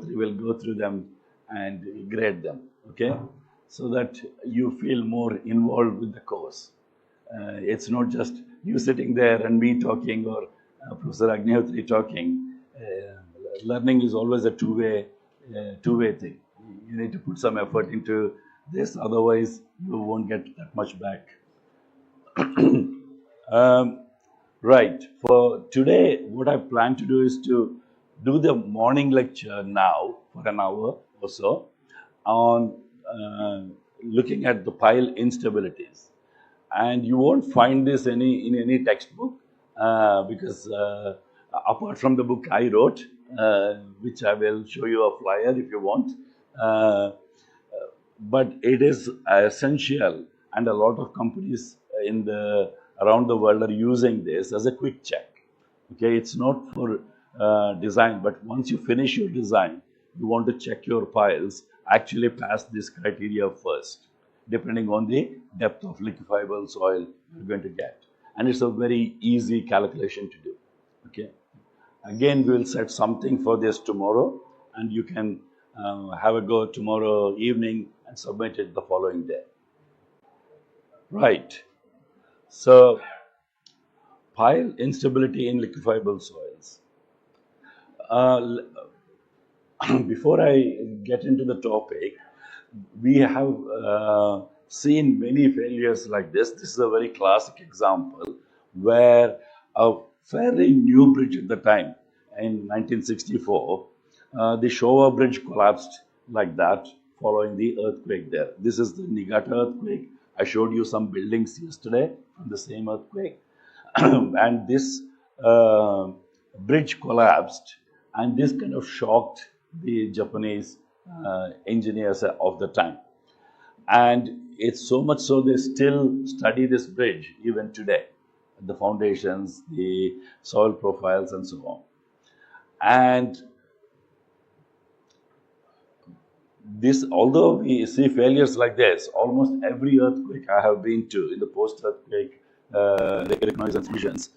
we will go through them and grade them, okay? So that you feel more involved with the course. It's not just you sitting there and me talking or Professor Agnihotri talking. Learning is always a two-way thing. You need to put some effort into this, otherwise you won't get that much back. Right. For today, what I plan to do is to do the morning lecture now for an hour or so on looking at the pile instabilities. And you won't find this in any textbook because apart from the book I wrote, which I will show you a flyer if you want, uh, but it is essential, and a lot of companies in the around the world are using this as a quick check. Okay, it's not for design, but once you finish your design, you want to check your piles actually pass this criteria first, depending on the depth of liquefiable soil you're going to get, and it's a very easy calculation to do. Okay. Again, we will set something for this tomorrow, and you can have a go tomorrow evening and submit it the following day. Right. So, pile instability in liquefiable soils. Uh, Before I get into the topic, we have seen many failures like this. This is a very classic example where a fairly new bridge at the time, in 1964, the Showa Bridge collapsed like that following the earthquake there. This is the Niigata earthquake. I showed you some buildings yesterday from the same earthquake. And this bridge collapsed, and this kind of shocked the Japanese engineers of the time. And it's so much so they still study this bridge even today, the foundations, the soil profiles, and so on. And this, although we see failures like this, almost every earthquake I have been to in the post-earthquake reconnaissance missions,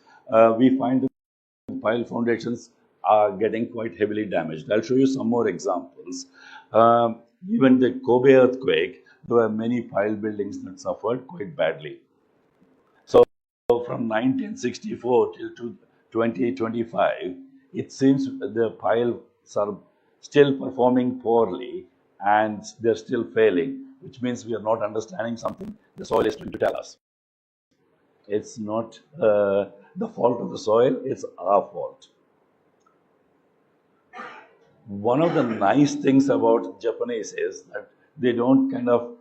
we find that pile foundations are getting quite heavily damaged. I'll show you some more examples. Even the Kobe earthquake, there were many pile buildings that suffered quite badly. So from 1964 till 2025, it seems the piles are still performing poorly and they're still failing, which means we are not understanding something the soil is trying to tell us. It's not the fault of the soil, it's our fault. One of the nice things about Japanese is that they don't kind of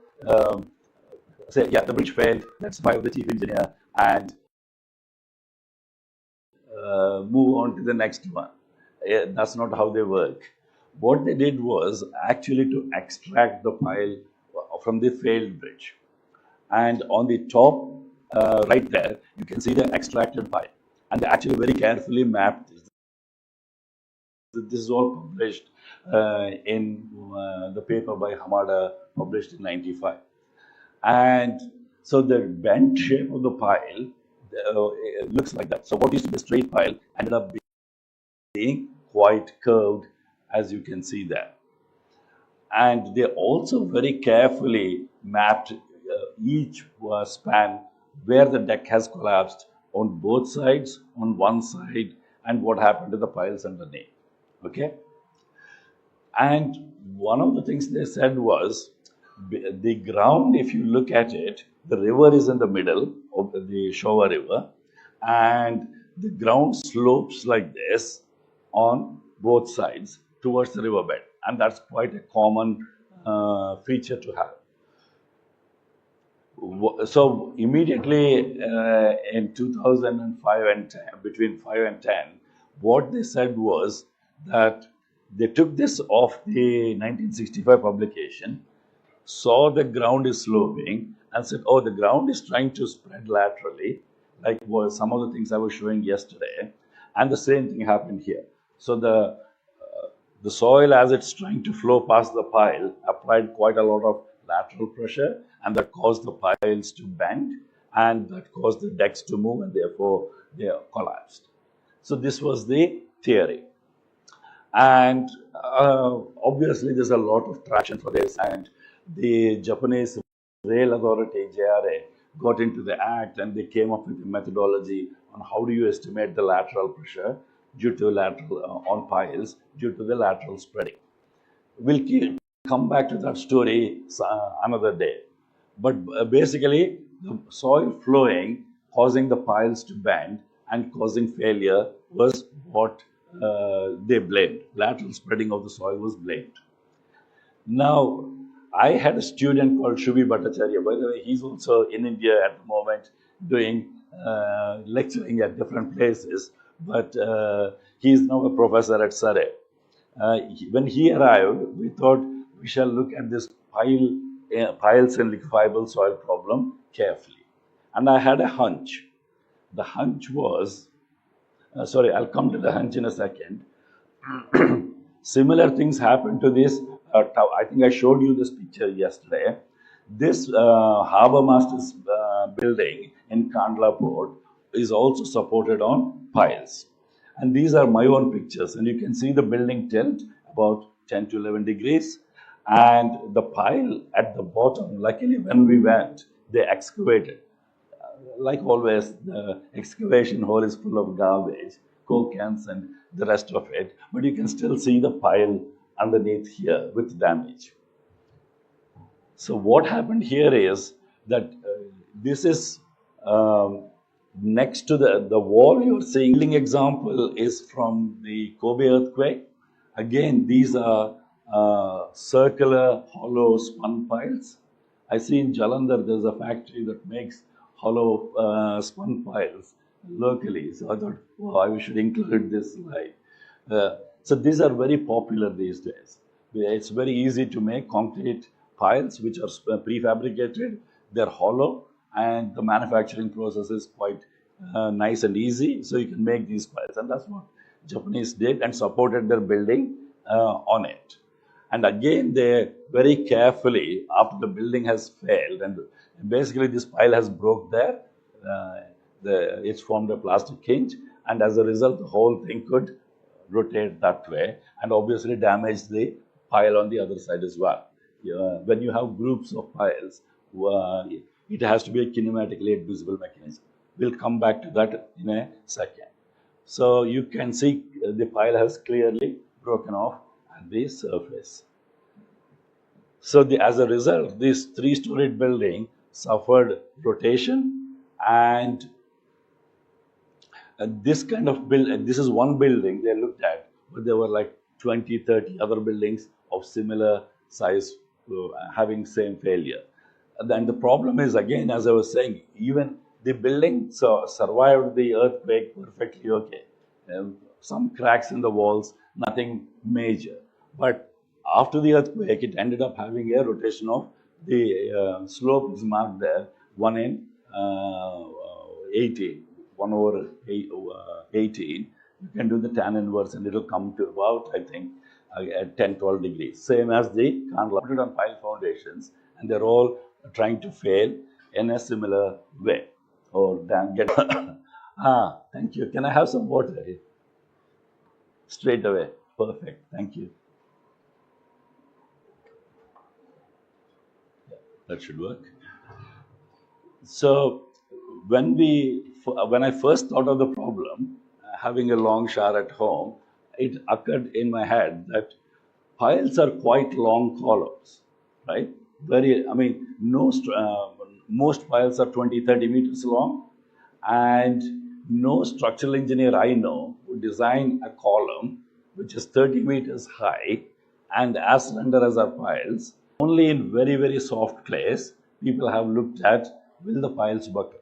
say, yeah, the bridge failed, let's fire the chief engineer and move on to the next one. That's not how they work. What they did was actually to extract the pile from the failed bridge. And on the top right there, you can see the extracted pile. And they actually very carefully mapped this. This is all published in the paper by Hamada, published in 95. And so the bent shape of the pile looks like that. So what used to be a straight pile ended up being quite curved, as you can see there. And they also very carefully mapped each span where the deck has collapsed on both sides, on one side, and what happened to the piles underneath. Okay? And one of the things they said was the ground, if you look at it, the river is in the middle of the Showa River, and the ground slopes like this on both sides towards the riverbed. And that's quite a common feature to have. So immediately in 2005 and 10, between 5 and 10, what they said was that they took this off the 1965 publication, saw the ground is sloping, and said, oh, the ground is trying to spread laterally, like was some of the things I was showing yesterday. And the same thing happened here. So the soil, as it's trying to flow past the pile, applied quite a lot of lateral pressure, and that caused the piles to bend, and that caused the decks to move, and therefore they collapsed. So this was the theory. And obviously, there's a lot of traction for this. And the Japanese rail authority, JRA, got into the act and they came up with a methodology on how do you estimate the lateral pressure due to lateral on piles due to the lateral spreading. We'll come back to that story another day. But basically, the soil flowing, causing the piles to bend and causing failure was what they blamed. Lateral spreading of the soil was blamed. Now, I had a student called Shubhi Bhattacharya. By the way, he's also in India at the moment doing lecturing at different places, but he is now a professor at Surrey. When he arrived, we thought we shall look at this piles and liquefiable soil problem carefully. And I had a hunch. The hunch was, sorry, I'll come to the hunch in a second. Similar things happened to this. I think I showed you this picture yesterday. This Harbour Masters building in Kandla Port is also supported on piles. And these are my own pictures. And you can see the building tilt about 10 to 11 degrees. And the pile at the bottom, luckily when we went, they excavated. Like always, the excavation hole is full of garbage, coke cans and the rest of it. But you can still see the pile underneath here with damage. So what happened here is that this is next to the wall you're seeing. The example is from the Kobe earthquake. Again, these are circular hollow spun piles. I see in Jalandhar there's a factory that makes hollow spun piles locally. So I thought, wow, I should include this slide. So these are very popular these days. It's very easy to make concrete piles which are prefabricated. They're hollow and the manufacturing process is quite nice and easy. So you can make these piles, and that's what Japanese did and supported their building on it. And again, they very carefully, after the building has failed, and basically this pile has broke there, it's formed a plastic hinge, and as a result, the whole thing could rotate that way, and obviously damage the pile on the other side as well. When you have groups of piles, it has to be a kinematically admissible mechanism. We'll come back to that in a second. So you can see the pile has clearly broken off at the surface. So as a result, this three-storied building suffered rotation, and this kind of this is one building they looked at, but there were like 20, 30 other buildings of similar size having same failure. And the problem is, again, as I was saying, even the building survived the earthquake perfectly okay. Some cracks in the walls, nothing major. But after the earthquake, it ended up having a rotation of the slope is marked there, 1 in 18, 1 over 18. You can do the tan inverse and it will come to about, I think, at 10, 12 degrees. Same as the Kandla, put it on pile foundations, and they're all trying to fail in a similar way. Or damn, get thank you. Can I have some water here? Straight away. Perfect. Thank you. Yeah, that should work. So when I first thought of the problem, having a long shower at home, it occurred in my head that piles are quite long columns, right? Most piles are 20, 30 meters long, and no structural engineer I know would design a column which is 30 meters high and as slender as our piles. Only in very, very soft clays, people have looked at, will the piles buckle?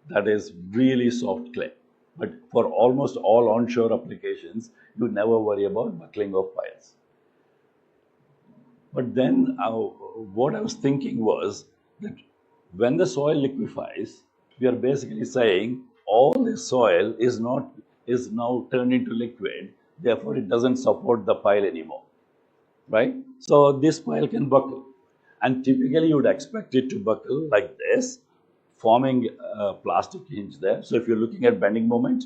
That is really soft clay. But for almost all onshore applications, you never worry about buckling of piles. But then what I was thinking was that when the soil liquefies, we are basically saying all the soil is now turned into liquid, therefore it doesn't support the pile anymore, right? So this pile can buckle, and typically you would expect it to buckle like this, forming a plastic hinge there. So if you're looking at bending moment,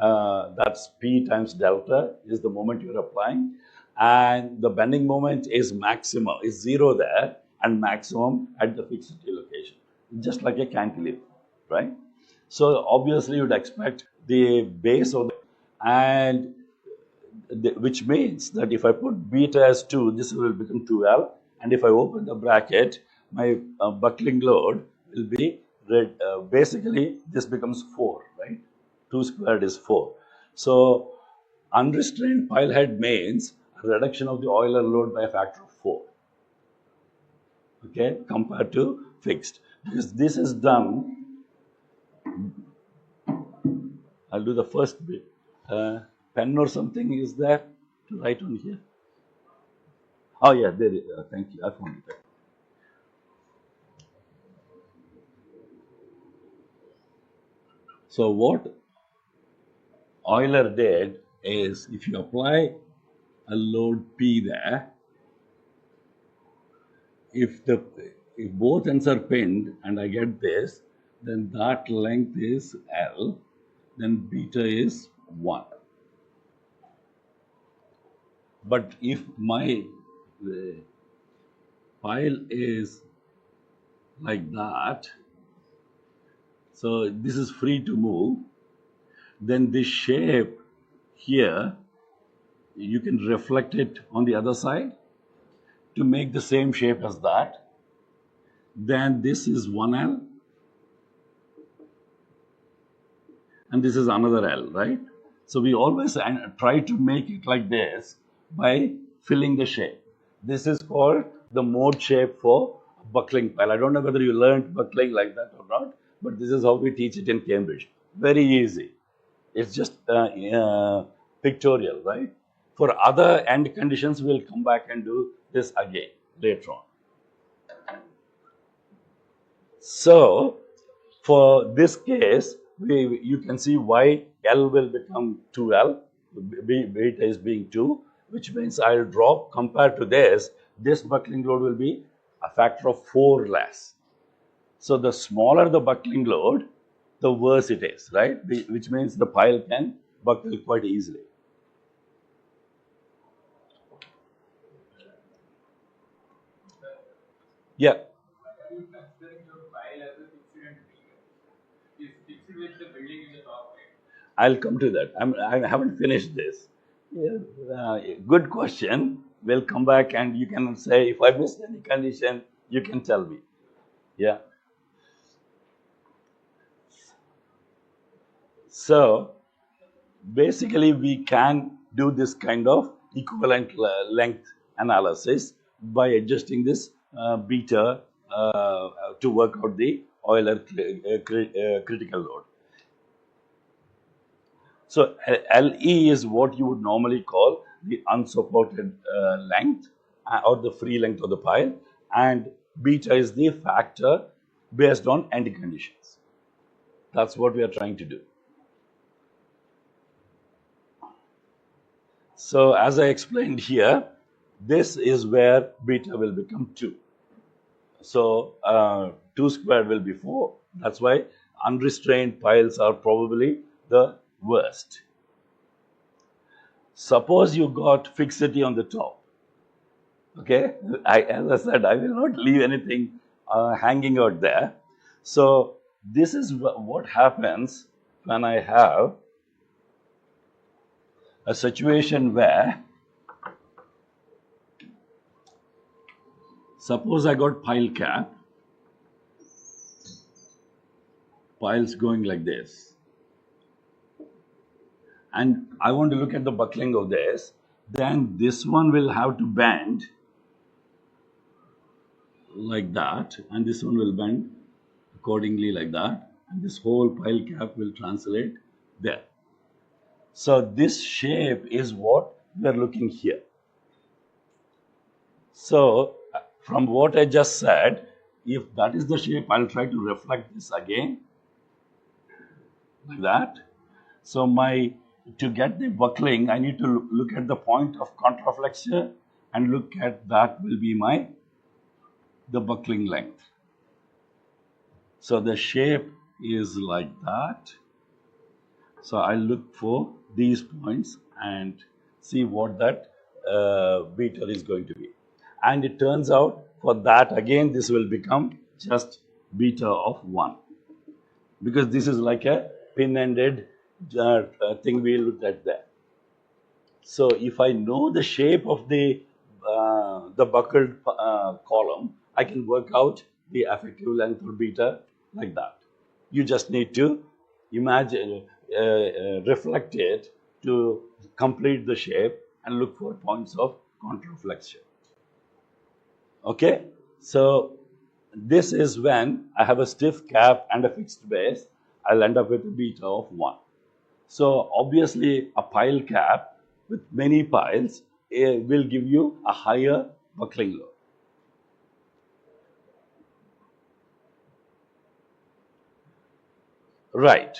That's P times delta is the moment you're applying. And the bending moment is maximum, is zero there, and maximum at the fixity location, just like a cantilever, right? So obviously you'd expect the base of the, and which means that if I put beta as 2, this will become 2L. And if I open the bracket, my buckling load will be, basically, this becomes 4, right? 2 squared is 4. So unrestrained pile head means a reduction of the Euler load by a factor of 4, okay, compared to fixed. Because this is done, I'll do the first bit. Pen or something is there to write on here? Oh yeah, there is. Thank you. I found it. So what Euler did is, if you apply a load P there, if the if both ends are pinned and I get this, then that length is L, then beta is 1. But if my pile is like that, so this is free to move, then this shape here, you can reflect it on the other side to make the same shape as that. Then this is 1L and this is another L, right? So we always try to make it like this by filling the shape. This is called the mode shape for buckling pile. I don't know whether you learned buckling like that or not, but this is how we teach it in Cambridge. Very easy. It's just pictorial, right? For other end conditions, we'll come back and do this again later on. So, for this case, you can see why L will become 2L, beta is being 2, which means I'll drop, compared to this buckling load will be a factor of 4 less. So the smaller the buckling load, the worse it is, right? Which means the pile can buckle quite easily. Yeah. I'll come to that. I haven't finished this. Yeah, good question. We'll come back and you can say, if I missed any condition, you can tell me. Yeah. So basically, we can do this kind of equivalent length analysis by adjusting this beta to work out the Euler critical load. So LE is what you would normally call the unsupported length or the free length of the pile, and beta is the factor based on end conditions. That's what we are trying to do. So as I explained here, this is where beta will become 2. So 2 squared will be 4. That's why unrestrained piles are probably the worst. Suppose you got fixity on the top. Okay, as I said, I will not leave anything hanging out there. So this is what happens when I have a situation where, suppose I got pile cap, piles going like this, and I want to look at the buckling of this, then this one will have to bend like that, and this one will bend accordingly like that, and this whole pile cap will translate there. So this shape is what we are looking here. So from what I just said, if that is the shape, I'll try to reflect this again like that. So to get the buckling, I need to look at the point of contraflexure and look at that will be the buckling length. So the shape is like that. So I look for these points and see what that beta is going to be. And it turns out for that again this will become just beta of 1, because this is like a pin-ended thing we looked at there. So if I know the shape of the buckled column, I can work out the effective length of beta like that. You just need to imagine, reflect it to complete the shape and look for points of contraflexion. Okay, so this is when I have a stiff cap and a fixed base, I'll end up with a beta of 1. So obviously a pile cap with many piles will give you a higher buckling load. Right.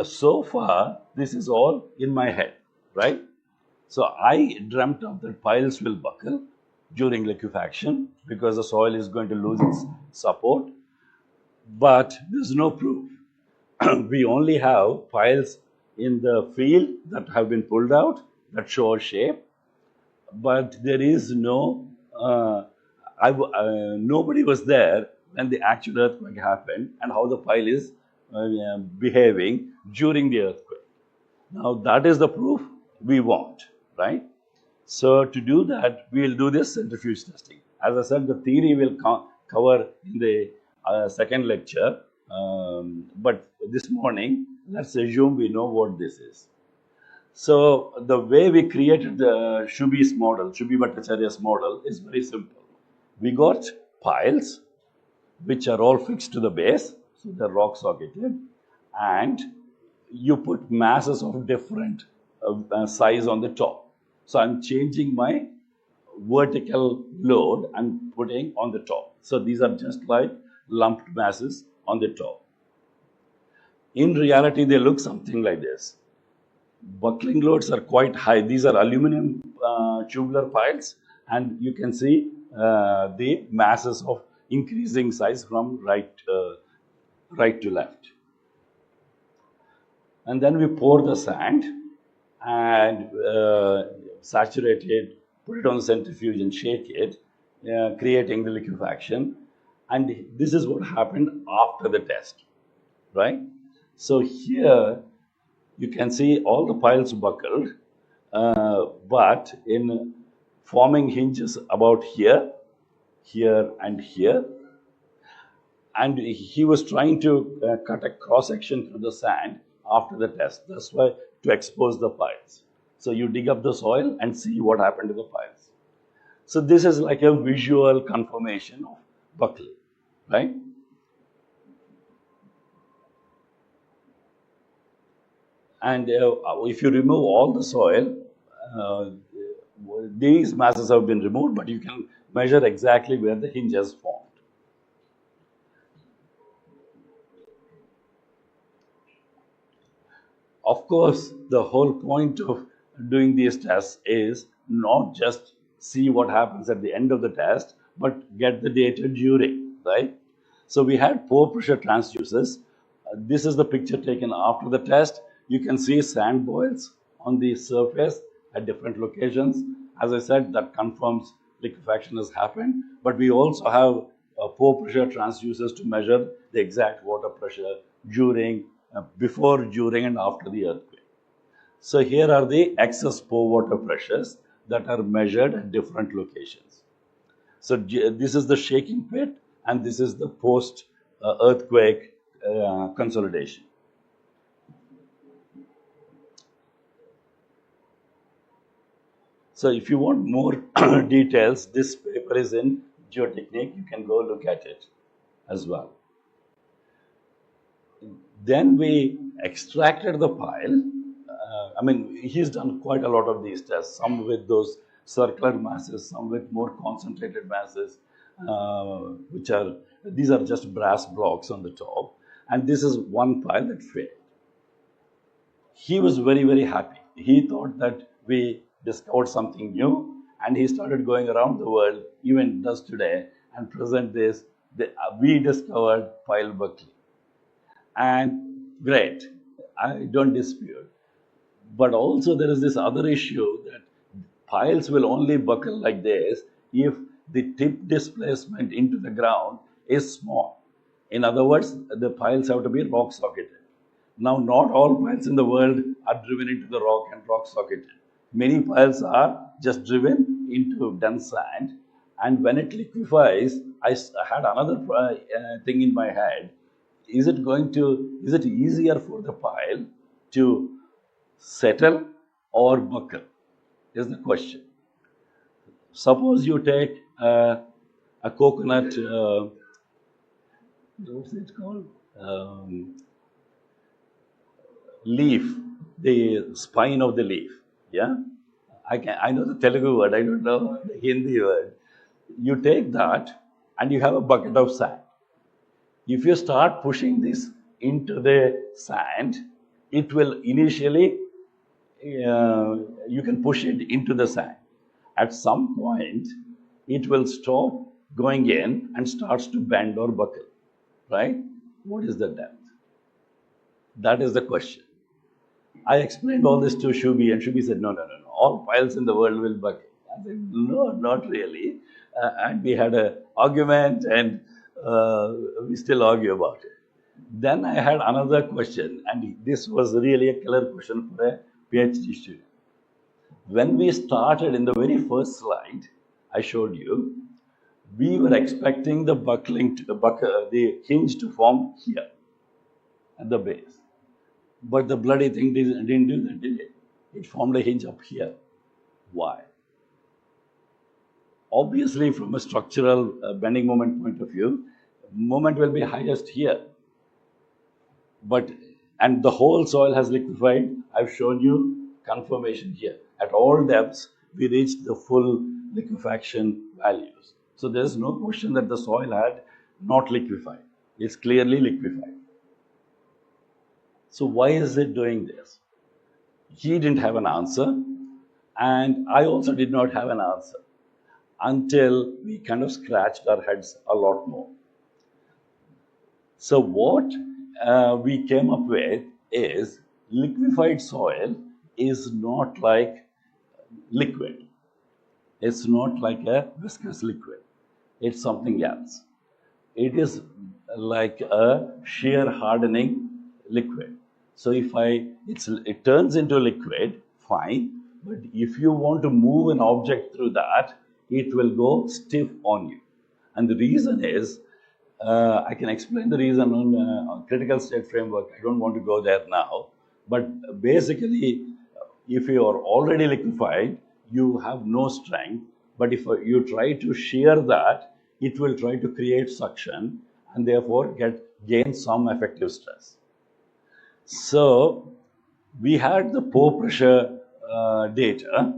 So far, this is all in my head, right? So I dreamt of that piles will buckle during liquefaction because the soil is going to lose its support, but there's no proof. We only have piles in the field that have been pulled out that show a shape, but there is no, nobody was there when the actual earthquake happened and how the pile is behaving during the earthquake. Now that is the proof we want, right? So to do that, we'll do this centrifuge testing. As I said, the theory will cover in the second lecture, but this morning, let's assume we know what this is. So the way we created the Shubhi's model, Shubhi Bhattacharya's model, is very simple. We got piles which are all fixed to the base, so they're rock socketed, and you put masses of different size on the top. So I'm changing my vertical load and putting on the top. So these are just like lumped masses on the top. In reality, they look something like this. Buckling loads are quite high. These are aluminum tubular piles, and you can see the masses of increasing size from right to left. And then we pour the sand and saturate it, put it on the centrifuge and shake it, creating the liquefaction. And this is what happened after the test, right? So here you can see all the piles buckled, but in forming hinges about here, here, and here. And he was trying to cut a cross section through the sand after the test. That's why, to expose the piles. So you dig up the soil and see what happened to the piles. So this is like a visual confirmation of buckling, right? And if you remove all the soil, uh, these masses have been removed, but you can measure exactly where the hinge has formed. Of course, the whole point of doing these tests is not just see what happens at the end of the test, but get the data during, right? So we had pore pressure transducers. This is the picture taken after the test. You can see sand boils on the surface at different locations. As I said, that confirms liquefaction has happened, but we also have pore pressure transducers to measure the exact water pressure during, before, during, and after the earthquake. So here are the excess pore water pressures that are measured at different locations. So this is the shaking pit, and this is the post earthquake consolidation. So if you want more details, this paper is in Geotechnique. You can go look at it as well. Then we extracted the pile. I mean, he's done quite a lot of these tests, some with those circular masses, some with more concentrated masses, these are just brass blocks on the top. And this is one pile that failed. He was very, very happy. He thought that we discovered something new, and he started going around the world, even does today, and present this, we discovered pile buckling. And great. I don't dispute. But also there is this other issue that piles will only buckle like this if the tip displacement into the ground is small. In other words, the piles have to be rock socketed. Now, not all piles in the world are driven into the rock and rock socketed. Many piles are just driven into dense sand. And when it liquefies, I had another thing in my head. Is it easier for the pile to settle or buckle? Is the question. Suppose you take a coconut, what's it called? Leaf, the spine of the leaf. Yeah, I know the Telugu word. I don't know the Hindi word. You take that and you have a bucket of sand. If you start pushing this into the sand, it will initially you can push it into the sand. At some point, it will stop going in and starts to bend or buckle. Right? What is the depth? That is the question. I explained all this to Shubi, and Shubi said, no. All piles in the world will buckle. I said, no, not really. And we had an argument, and we still argue about it. Then I had another question, and this was really a killer question for a PhD student. When we started in the very first slide I showed you, we were expecting the buckling to the hinge to form here at the base. But the bloody thing didn't do that, did it? It formed a hinge up here. Why? Obviously, from a structural bending moment point of view, moment will be highest here. And the whole soil has liquefied. I've shown you confirmation here. At all depths, we reached the full liquefaction values. So there's no question that the soil had not liquefied. It's clearly liquefied. So why is it doing this? He didn't have an answer, and I also did not have an answer until we kind of scratched our heads a lot more. So what we came up with is liquefied soil is not like liquid. It's not like a viscous liquid. It's something else. It is like a shear hardening liquid. So if it turns into liquid, fine. But if you want to move an object through that, it will go stiff on you. And the reason is, I can explain the reason on critical state framework. I don't want to go there now. But basically, if you are already liquefied, you have no strength. But if you try to shear that, it will try to create suction and therefore gain some effective stress. So we had the pore pressure data,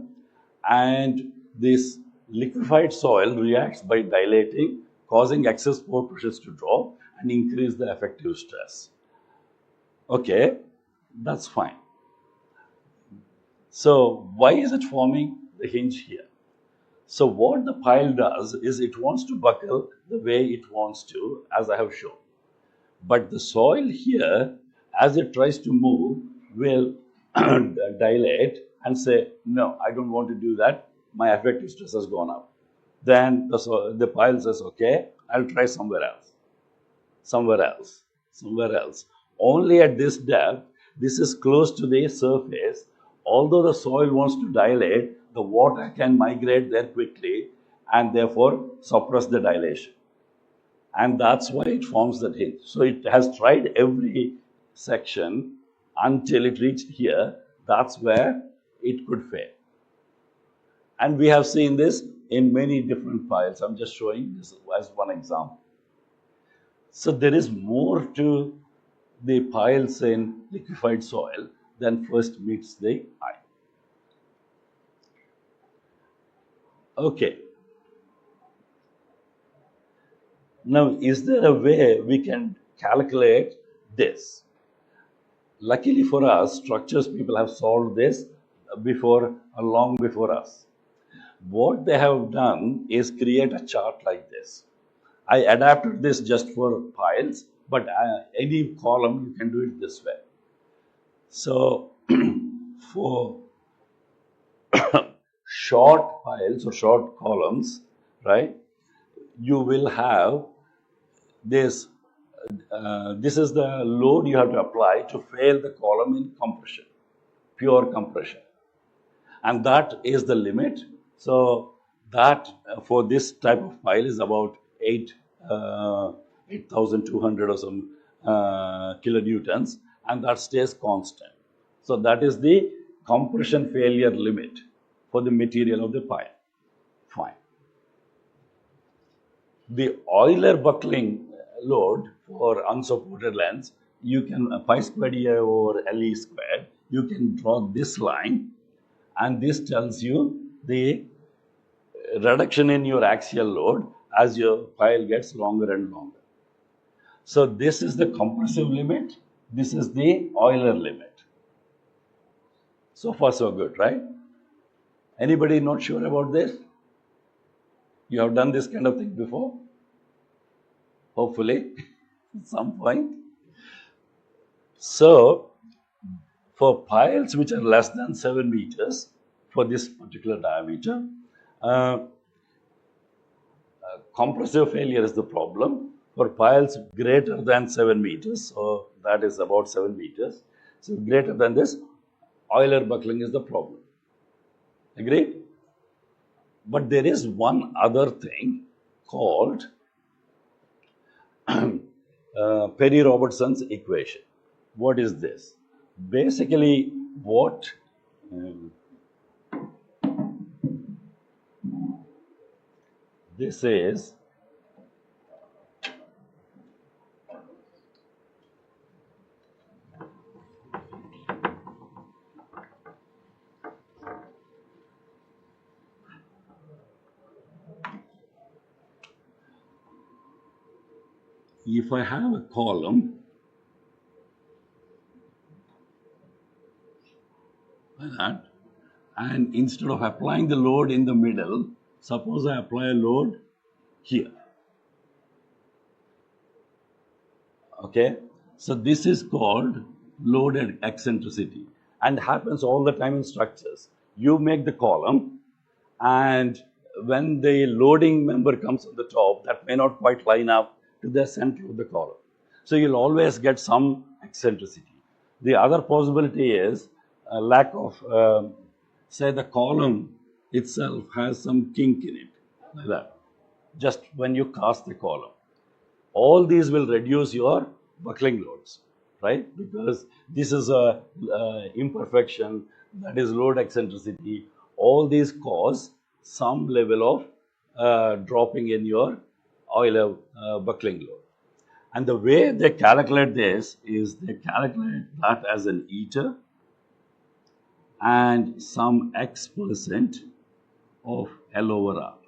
and this liquefied soil reacts by dilating, causing excess pore pressures to drop and increase the effective stress. Okay, that's fine. So why is it forming the hinge here? So what the pile does is it wants to buckle the way it wants to, as I have shown. But the soil here, as it tries to move, will dilate and say, no, I don't want to do that. My effective stress has gone up. Then the pile says, okay, I'll try somewhere else. Somewhere else. Somewhere else. Only at this depth, this is close to the surface. Although the soil wants to dilate, the water can migrate there quickly and therefore suppress the dilation. And that's why it forms that hinge. So it has tried every section until it reached here. That's where it could fail. And we have seen this in many different piles. I'm just showing this as one example. So there is more to the piles in liquefied soil than first meets the eye. Okay. Now, is there a way we can calculate this? Luckily for us, structures people have solved this long before us. What they have done is create a chart like this. I adapted this just for piles, but any column you can do it this way. So for short piles or short columns, right, you will have this. This is the load you have to apply to fail the column in compression, pure compression, and that is the limit. So that for this type of pile is about 8,200 or some kilonewtons, and that stays constant. So that is the compression failure limit for the material of the pile. Fine. The Euler buckling load for unsupported lengths, you can pi squared E over Le squared, you can draw this line, and this tells you the reduction in your axial load as your pile gets longer and longer. So this is the compressive limit, this is the Euler limit. So far so good, right? Anybody not sure about this? You have done this kind of thing before? Hopefully, at some point. So, for piles which are less than 7 meters, for this particular diameter, compressive failure is the problem. For piles greater than 7 meters, so that is about 7 meters, so greater than this, Euler buckling is the problem. Agreed? But there is one other thing called Perry-Robertson's equation. What is this? Basically, what this is, if I have a column like that, and instead of applying the load in the middle, suppose I apply a load here. Okay, so this is called loaded eccentricity and happens all the time in structures. You make the column, and when the loading member comes on the top, that may not quite line up to the center of the column. So you'll always get some eccentricity. The other possibility is a lack of, say, the column itself has some kink in it, like that, just when you cast the column. All these will reduce your buckling loads, right? Because this is a imperfection, that is load eccentricity. All these cause some level of dropping in your Euler buckling load. And the way they calculate this is they calculate that as an eta and some x% of L over R.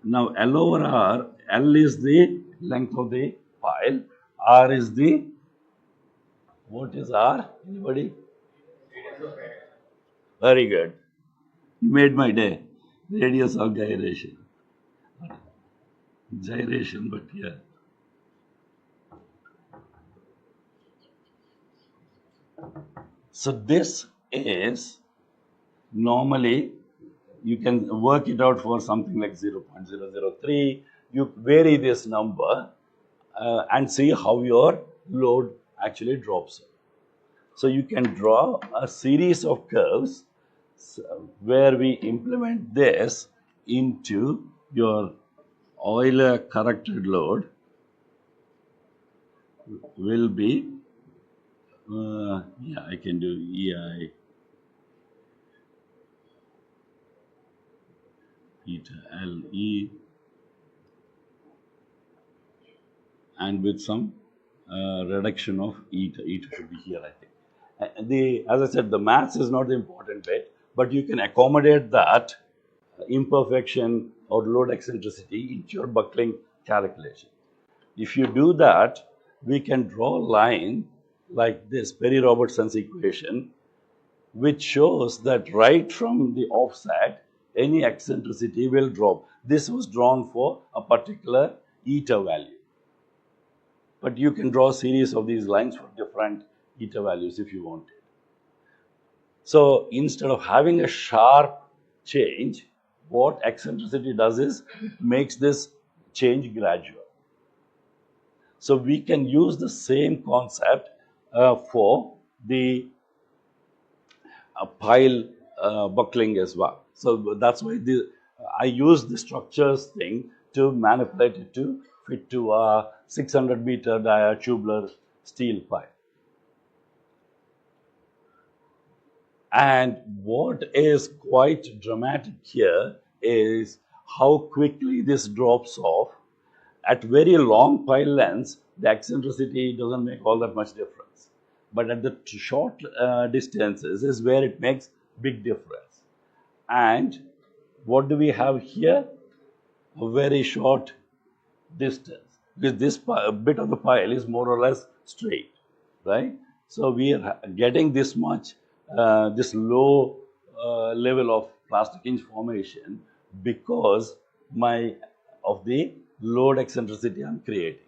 Now, L over R, L is the length of the pile, R is the, what is R? Anybody? Very good. You made my day. Radius of gyration. Gyration, but yeah. So this is normally, you can work it out for something like 0.003. You vary this number and see how your load actually drops. So you can draw a series of curves where we implement this into your Euler corrected load will be, yeah, I can do EI eta LE and with some reduction of eta. Eta should be here, I think. As I said, the maths is not the important bit, but you can accommodate that imperfection or load eccentricity into your buckling calculation. If you do that, we can draw a line like this, Perry-Robertson's equation, which shows that right from the offset, any eccentricity will drop. This was drawn for a particular eta value. But you can draw a series of these lines for different eta values if you want it. So instead of having a sharp change, what eccentricity does is makes this change gradual. So we can use the same concept for the pile buckling as well. So that's why I use the structures thing to manipulate it to fit to a 600-meter dia tubular steel pile. And what is quite dramatic here is how quickly this drops off. At very long pile lengths, the eccentricity doesn't make all that much difference. But at the short distances is where it makes big difference. And what do we have here? A very short distance, because this bit of the pile is more or less straight, right? So we are getting this much, this low level of plastic hinge formation because of the load eccentricity I'm creating.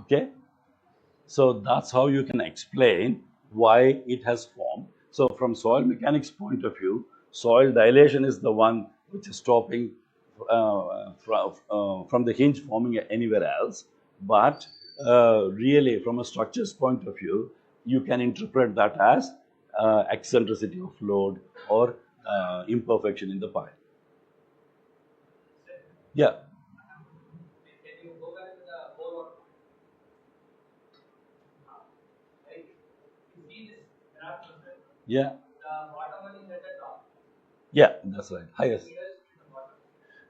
Okay, so that's how you can explain why it has formed. So from soil mechanics point of view, soil dilation is the one which is stopping from the hinge forming anywhere else. But really, from a structure's point of view, you can interpret that as eccentricity of load or imperfection in the pile. Yeah. Yeah. Yeah, that's right. Highest.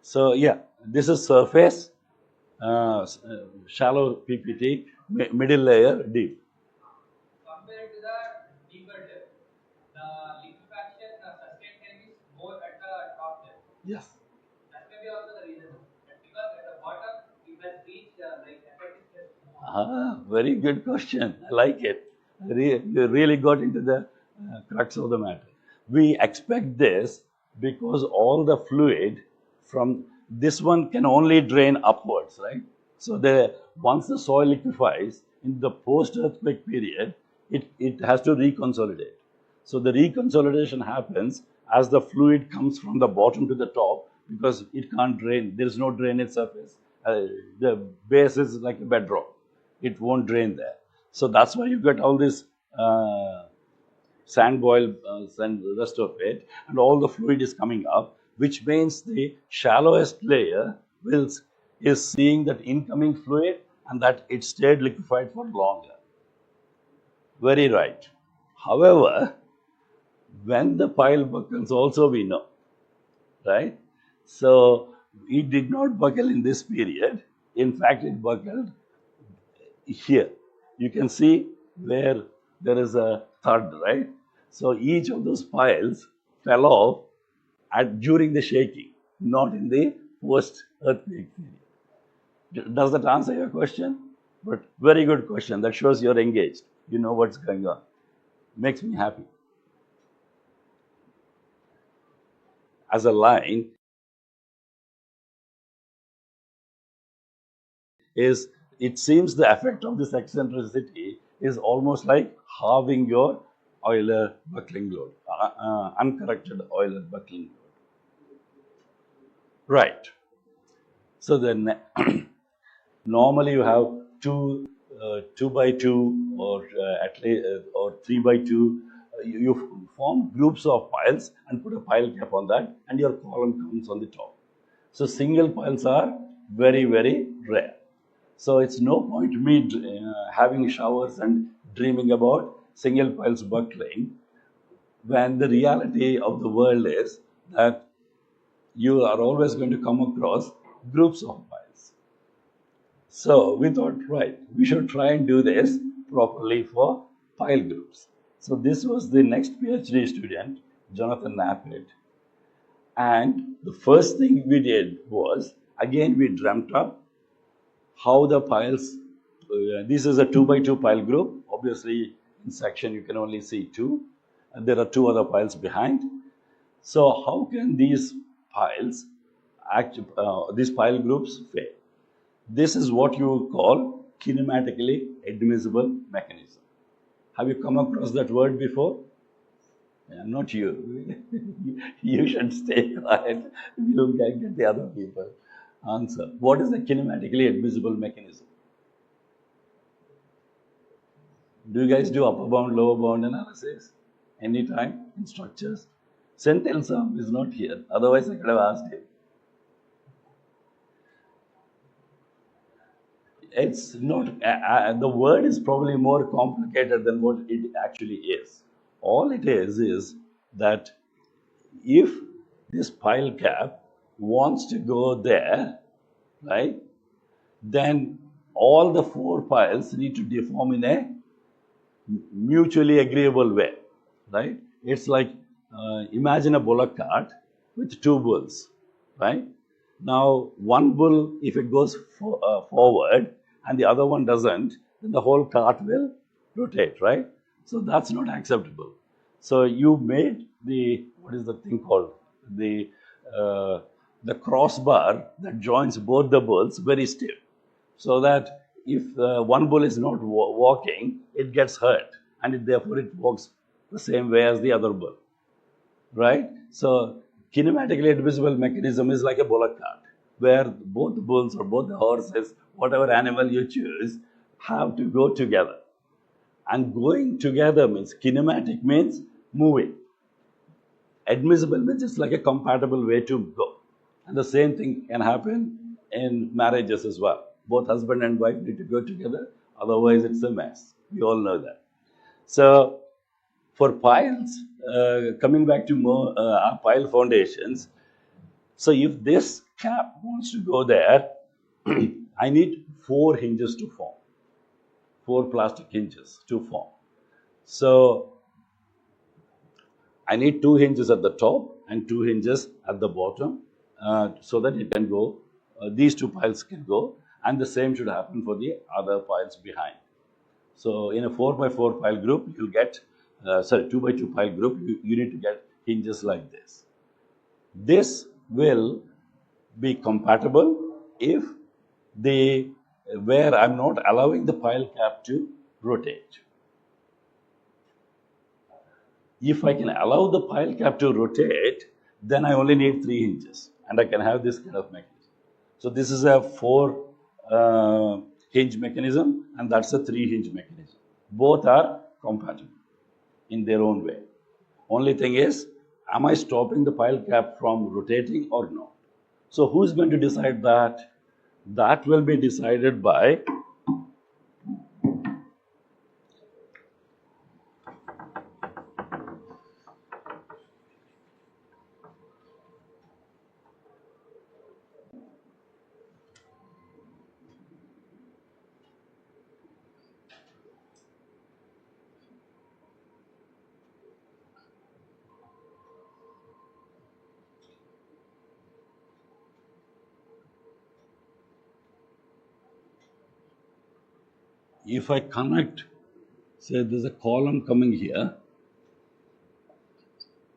So yeah, this is surface, shallow PPT, middle layer, deep. Compared to the deeper depth, the liquefaction sustain time is more at the top depth. Yes. That may be also the reason. Because at the bottom, it has reached like effective stress. Ah, very good question. I like it. You really got into the crux of the matter. We expect this because all the fluid from this one can only drain upwards, right? So once the soil liquefies in the post-earthquake period, it has to reconsolidate. So the reconsolidation happens as the fluid comes from the bottom to the top because it can't drain. There is no drainage surface. The base is like a bedrock. It won't drain there. So that's why you get all this sand boil and the rest of it, and all the fluid is coming up, which means the shallowest layer is seeing that incoming fluid and that it stayed liquefied for longer. Very right. However, when the pile buckles also we know, right? So it did not buckle in this period. In fact, it buckled here. You can see where there is a thud, right? So each of those piles fell off during the shaking, not in the post-earthquake period. Does that answer your question? But very good question. That shows you're engaged. You know what's going on. Makes me happy. As a line, is it seems the effect of this eccentricity is almost like halving your Euler buckling load, uncorrected Euler buckling load. Right. So then normally you have two by two or at least or 3 by 2. You form groups of piles and put a pile cap on that, and your column comes on the top. So single piles are very, very rare. So it's no point me having showers and dreaming about single piles buckling when the reality of the world is that you are always going to come across groups of piles. So we thought, right, we should try and do this properly for pile groups. So this was the next PhD student, Jonathan Knappett. And the first thing we did was, again, we dreamt up how the piles, this is a 2 by 2 pile group. Obviously, in section you can only see 2. And there are 2 other piles behind. So how can these piles, these pile groups fail? This is what you call kinematically admissible mechanism. Have you come across that word before? Yeah, not you. You should stay quiet. You can get the other people answer. What is the kinematically admissible mechanism? Do you guys do upper bound, lower bound analysis? Anytime in structures? Senthil Sam is not here. Otherwise, I could have asked him. It's not, the word is probably more complicated than what it actually is. All it is that if this pile cap wants to go there, right, then all the four piles need to deform in a mutually agreeable way, right? It's like imagine a bullock cart with two bulls, right? Now, one bull, if it goes forward and the other one doesn't, then the whole cart will rotate, right? So that's not acceptable. So you made the, what is the thing called? The, uh, the crossbar that joins both the bulls very stiff, so that if one bull is not walking, it gets hurt, and therefore it walks the same way as the other bull, right? So kinematically admissible mechanism is like a bullock cart, where both the bulls or both the horses, whatever animal you choose, have to go together. And going together means kinematic means moving. Admissible means it's like a compatible way to go. And the same thing can happen in marriages as well. Both husband and wife need to go together, otherwise it's a mess. We all know that. So for piles, coming back to more our pile foundations, so if this cap wants to go there, I need four hinges to form, four plastic hinges to form. So I need two hinges at the top and two hinges at the bottom, so that it can go, these two piles can go, and the same should happen for the other piles behind. So in a 4x4 pile group, you'll get, 2x2 pile group, you need to get hinges like this. This will be compatible if where I'm not allowing the pile cap to rotate. If I can allow the pile cap to rotate, then I only need three hinges, and I can have this kind of mechanism. So this is a four hinge mechanism, and that's a three hinge mechanism. Both are compatible in their own way. Only thing is, am I stopping the pile cap from rotating or not? So who's going to decide that? That will be decided by if I connect, say there's a column coming here,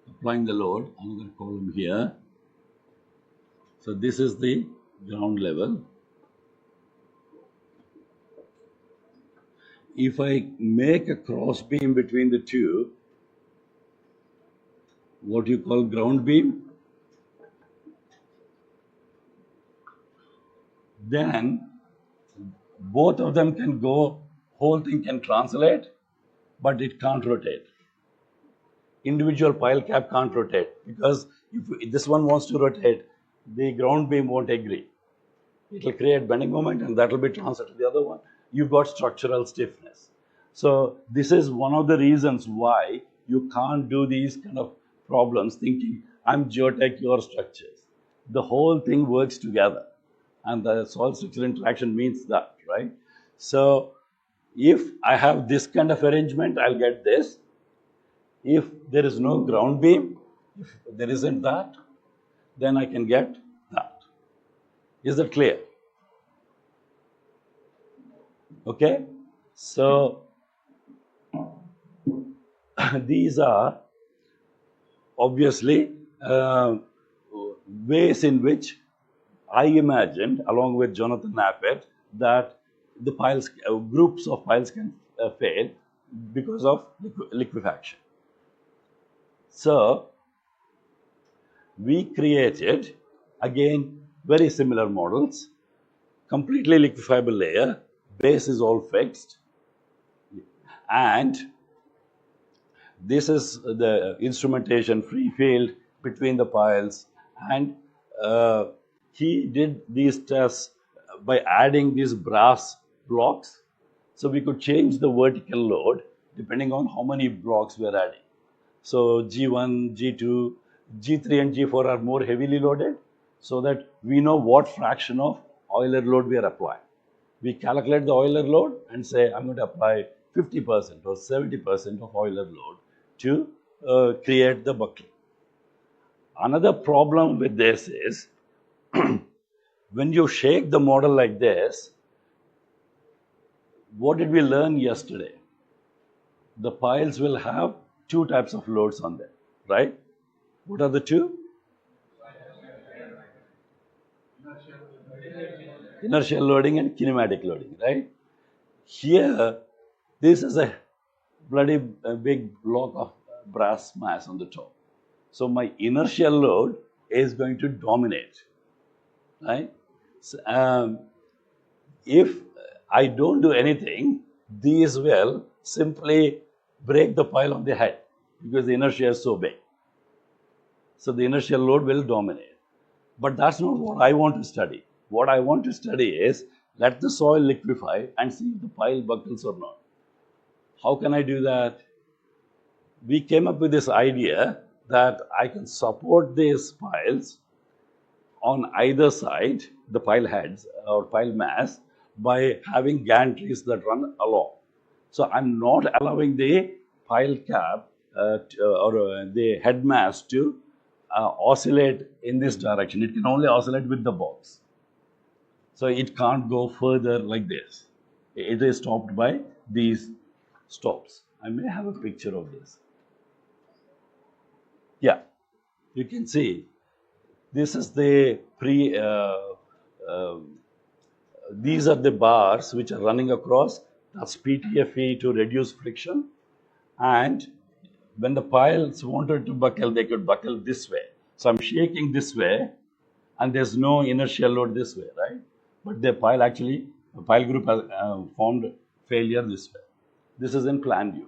applying the load, another column here. So this is the ground level. If I make a cross beam between the two, what you call ground beam, then both of them can go, whole thing can translate, but it can't rotate. Individual pile cap can't rotate, because if this one wants to rotate, the ground beam won't agree. It will create bending moment, and that will be transferred to the other one. You've got structural stiffness. So this is one of the reasons why you can't do these kind of problems thinking, I'm geotech, your structures. The whole thing works together. And the solid structural interaction means that, right? So if I have this kind of arrangement, I'll get this. If there is no ground beam, if there isn't that, then I can get that. Is that clear? Okay? So these are obviously ways in which I imagined, along with Jonathan Knappett, that the piles, groups of piles can fail. because of liquefaction. So we created, again, very similar models, completely liquefiable layer, base is all fixed, and this is the instrumentation free field between the piles. And uh, he did these tests by adding these brass blocks. So we could change the vertical load depending on how many blocks we are adding. So G1, G2, G3 and G4 are more heavily loaded, so that we know what fraction of Euler load we are applying. We calculate the Euler load and say, I'm going to apply 50% or 70% of Euler load to create the buckling. Another problem with this is when you shake the model like this, what did we learn yesterday? The piles will have two types of loads on them, right? What are the two? Inertial loading and kinematic loading, right? Here, this is a bloody big block of brass mass on the top. So my inertial load is going to dominate, right? So, if I don't do anything, these will simply break the pile on the head because the inertia is so big. So the inertial load will dominate. But that's not what I want to study. What I want to study is let the soil liquefy and see if the pile buckles or not. How can I do that? We came up with this idea that I can support these piles on either side, the pile heads or pile mass, by having gantries that run along. So I'm not allowing the pile cap or the head mass to oscillate in this direction. It can only oscillate with the box. So it can't go further like this. It is stopped by these stops. I may have a picture of this. Yeah, you can see this is the these are the bars which are running across. That's PTFE to reduce friction. And when the piles wanted to buckle, they could buckle this way. So I'm shaking this way, and there's no inertial load this way, right? But the pile group has formed failure this way. This is in plan view.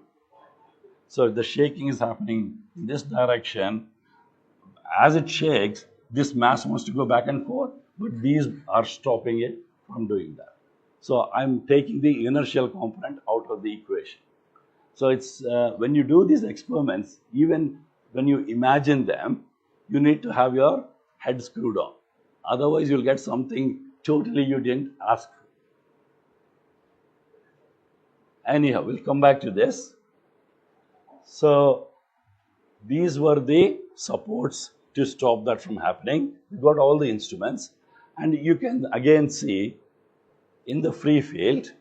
So the shaking is happening in this direction. As it shakes, this mass wants to go back and forth, but these are stopping it from doing that. So I'm taking the inertial component out of the equation. So it's when you do these experiments, even when you imagine them, you need to have your head screwed on. Otherwise, you'll get something totally you didn't ask for. Anyhow, we'll come back to this. So these were the supports to stop that from happening. We got all the instruments, and you can again see in the free field,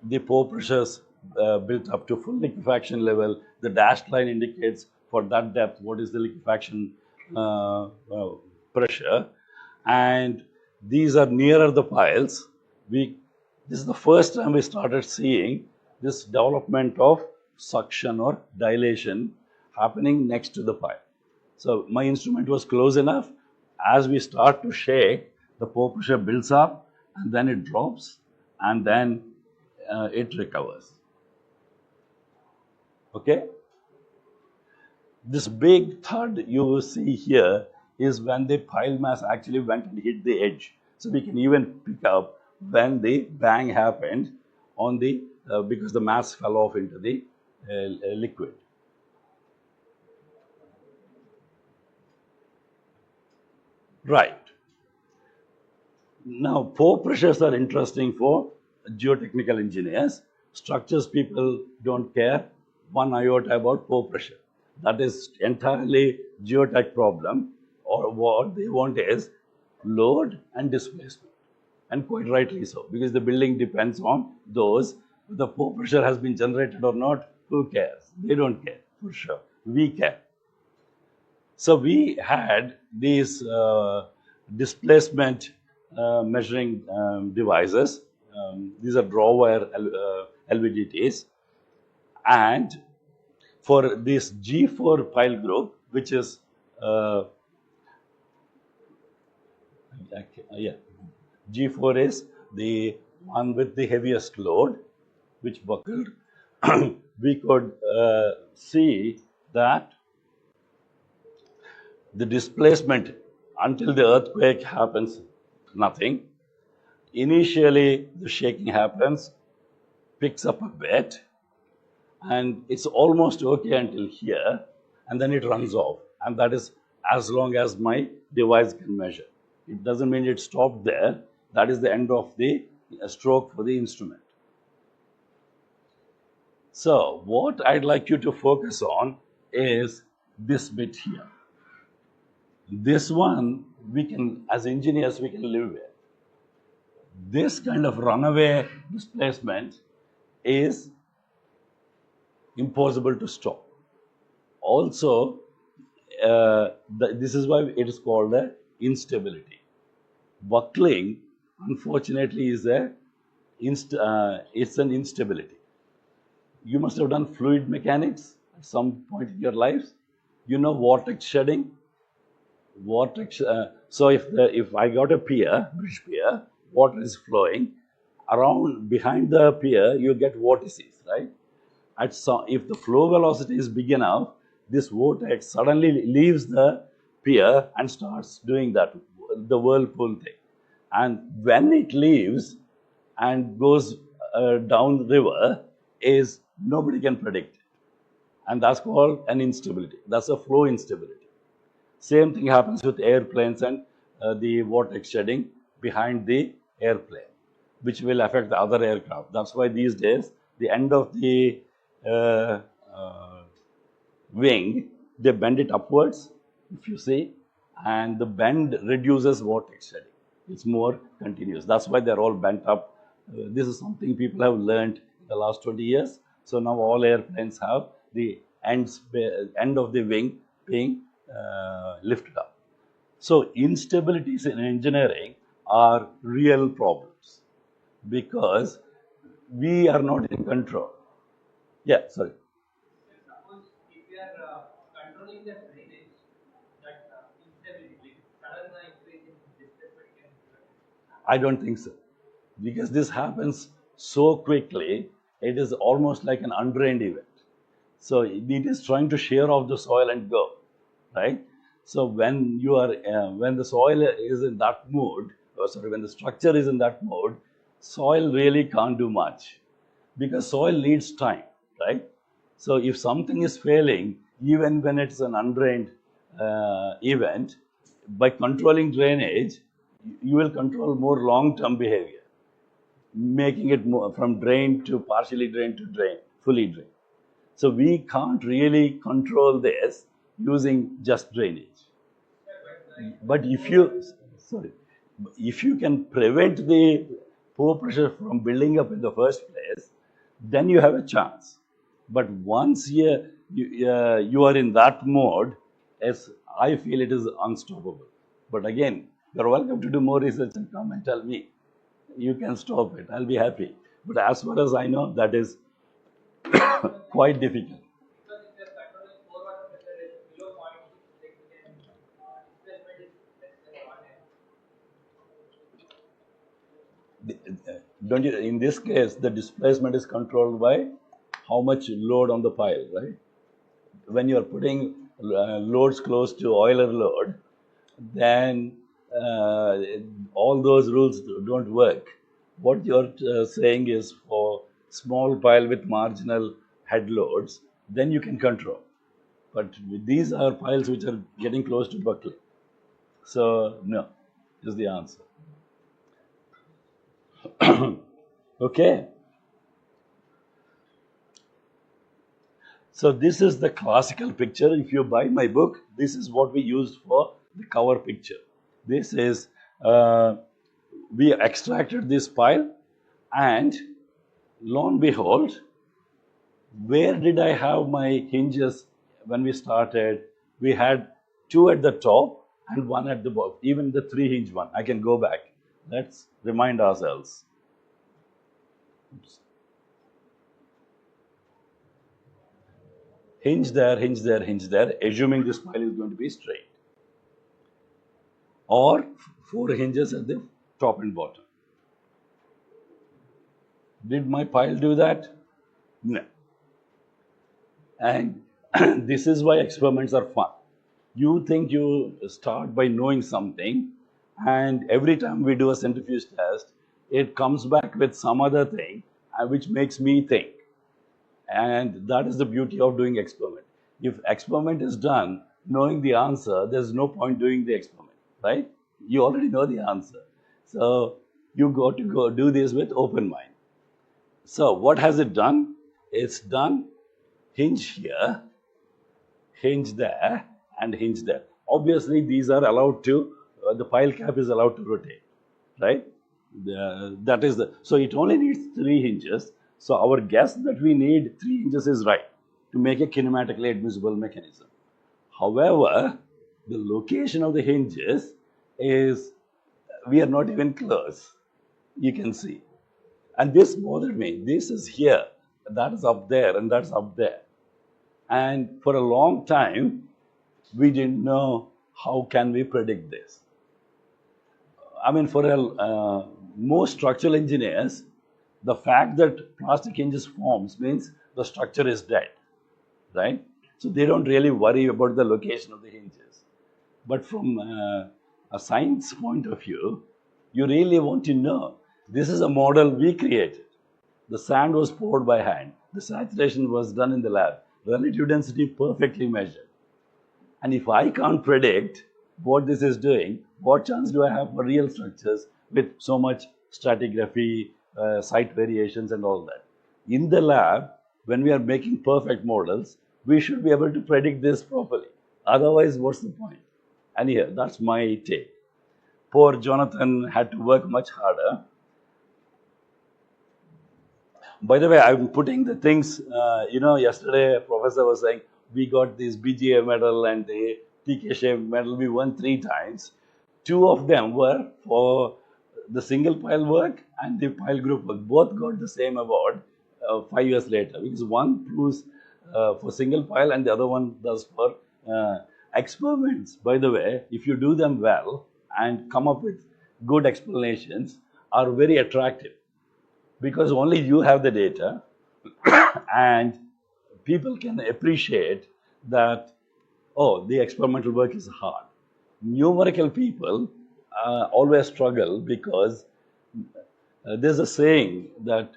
the pore pressures built up to full liquefaction level. The dashed line indicates for that depth what is the liquefaction pressure, and these are nearer the piles. This is the first time we started seeing this development of suction or dilation happening next to the pile. So my instrument was close enough. As we start to shake, the pore pressure builds up and then it drops and then it recovers. Okay? This big thud you see here is when the pile mass actually went and hit the edge. So we can even pick up when the bang happened on the because the mass fell off into the liquid. Right. Now, pore pressures are interesting for geotechnical engineers. Structures people don't care one iota about pore pressure. That is entirely geotech problem, or what they want is load and displacement. And quite rightly so, because the building depends on those. The pore pressure has been generated or not, who cares? They don't care, for sure. We care. So we had these displacement measuring devices. These are draw wire LVDTs. And for this G4 pile group, which is uh, yeah, G4 is the one with the heaviest load, which buckled. We could see that the displacement until the earthquake happens, nothing. Initially, the shaking happens, picks up a bit, and it's almost okay until here, and then it runs off. And that is as long as my device can measure. It doesn't mean it stopped there. That is the end of the stroke for the instrument. So, what I'd like you to focus on is this bit here. This one, we can, as engineers, we can live with. This kind of runaway displacement is impossible to stop. Also, this is why it is called a instability. Buckling, unfortunately, is it's an instability. You must have done fluid mechanics at some point in your lives. You know vortex shedding. Vortex. So if I got a pier, bridge pier, water is flowing around behind the pier, you get vortices, right? If the flow velocity is big enough, this vortex suddenly leaves the pier and starts doing that, the whirlpool thing. And when it leaves and goes down the river, is nobody can predict it. And that's called an instability. That's a flow instability. Same thing happens with airplanes and the vortex shedding behind the airplane, which will affect the other aircraft. That's why these days, the end of the uh, uh, wing, they bend it upwards, if you see, and the bend reduces vortex shedding. It's more continuous. That's why they're all bent up. This is something people have learned in the last 20 years. So now all airplanes have the end of the wing being lifted up. So instabilities in engineering are real problems because we are not in control. Yeah, sorry. Suppose if you are controlling the drainage, that instability, sudden increase in displacement can I don't think so. Because this happens so quickly, it is almost like an undrained event. So it is trying to shear off the soil and go, right? So when the soil is in that mood, when the structure is in that mode, soil really can't do much because soil needs time, right? So if something is failing, even when it's an undrained event, by controlling drainage, you will control more long-term behavior, making it more, from drained to partially drained to drained, fully drained. So we can't really control this using just drainage. But sorry, if you can prevent the poor pressure from building up in the first place, then you have a chance. But once you are in that mode, as I feel it is unstoppable. But again, you're welcome to do more research and come and tell me. You can stop it. I'll be happy. But as far as I know, that is quite difficult. because if you are controlling core water pressure is below 0.6, like then displacement is less than 1 m. Don't you, in this case, the displacement is controlled by how much load on the pile, right? When you are putting loads close to Euler load, then uh, all those rules don't work. What you're saying is for small pile with marginal head loads, then you can control. But these are piles which are getting close to buckling. So, no, is the answer. Okay. So this is the classical picture. If you buy my book, this is what we used for the cover picture. This is, we extracted this pile, and lo and behold, where did I have my hinges when we started? We had two at the top and one at the bottom, even the three hinge one. I can go back. Let's remind ourselves. Oops. hinge there, hinge there, hinge there, assuming this pile is going to be straight. Or 4 hinges at the top and bottom. Did my pile do that? No. And this is why experiments are fun. You think you start by knowing something, and every time we do a centrifuge test, it comes back with some other thing which makes me think. And that is the beauty of doing experiment. If experiment is done knowing the answer, there's no point doing the experiment, right? You already know the answer. So you got to go do this with open mind. So what has it done? It's done hinge here, hinge there, and hinge there. Obviously, these are allowed to, the pile cap is allowed to rotate, right? That is the, so it only needs 3 hinges. So our guess that we need 3 hinges is right to make a kinematically admissible mechanism. However, the location of the hinges is, we are not even close. You can see. And this bothered me. This is here, that is up there, and that's up there. And for a long time, we didn't know how can we predict this. I mean, for most structural engineers, the fact that plastic hinges forms means the structure is dead, right? So they don't really worry about the location of the hinges. But from a science point of view, you really want to know. This is a model we created. The sand was poured by hand. The saturation was done in the lab. Relative density perfectly measured. And if I can't predict what this is doing, what chance do I have for real structures with so much stratigraphy, site variations, and all that? In the lab, when we are making perfect models, we should be able to predict this properly. Otherwise, what's the point? And here, that's my take. Poor Jonathan had to work much harder. By the way, I'm putting the things, yesterday a professor was saying, we got this BGA medal and the TK medal, we won 3 times. 2 of them were for the single pile work and the pile group work. Both got the same award 5 years later, because one proves for single pile and the other one does for experiments. By the way, if you do them well and come up with good explanations, are very attractive, because only you have the data and people can appreciate that, oh, the experimental work is hard. Numerical people always struggle because there's a saying that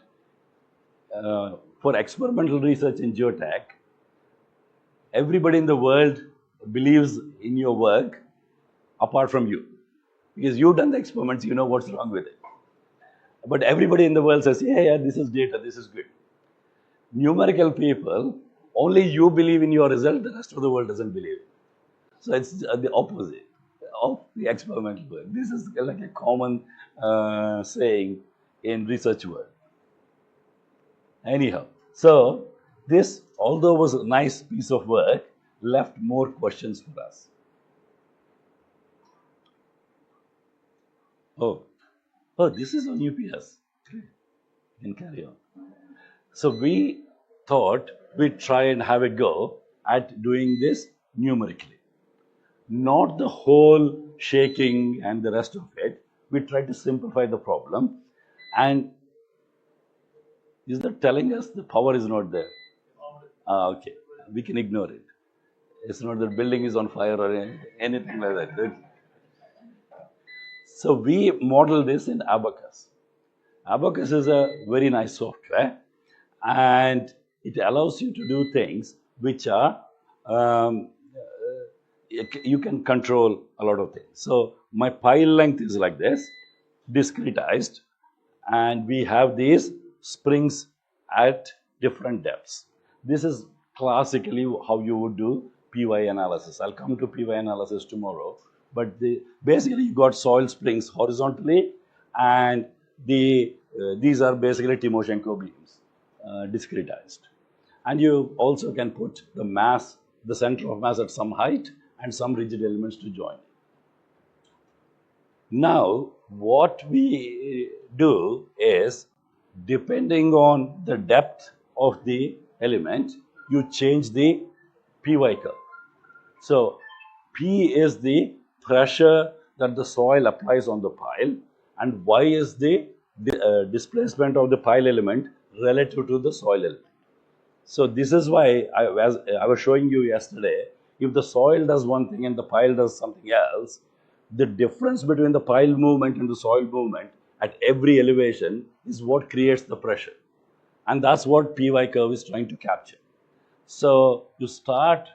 for experimental research in geotech, everybody in the world believes in your work apart from you. Because you've done the experiments, you know what's wrong with it. But everybody in the world says, yeah, this is data, this is good. Numerical people, only you believe in your result, the rest of the world doesn't believe it. So it's the opposite of the experimental work. This is like a common saying in research world. Anyhow, so this, although was a nice piece of work, left more questions for us. Oh, this is on UPS. Okay. You can carry on. So we thought we'd try and have a go at doing this numerically. Not the whole shaking and the rest of it. We tried to simplify the problem. And is that telling us the power is not there? Okay. We can ignore it. It's not that building is on fire or anything like that. So we model this in Abacus. Abacus is a very nice software, and it allows you to do things which are, you can control a lot of things. So my pile length is like this, discretized, and we have these springs at different depths. This is classically how you would do PY analysis. I'll come to PY analysis tomorrow. But basically, you got soil springs horizontally, and these are basically Timoshenko beams, discretized. And you also can put the mass, the center of mass at some height, and some rigid elements to join. Now, what we do is, depending on the depth of the element, you change the PY curve. So P is the pressure that the soil applies on the pile, and Y is the displacement of the pile element relative to the soil element. So this is why, as I was showing you yesterday, if the soil does one thing and the pile does something else, the difference between the pile movement and the soil movement at every elevation is what creates the pressure. And that's what PY curve is trying to capture. So you start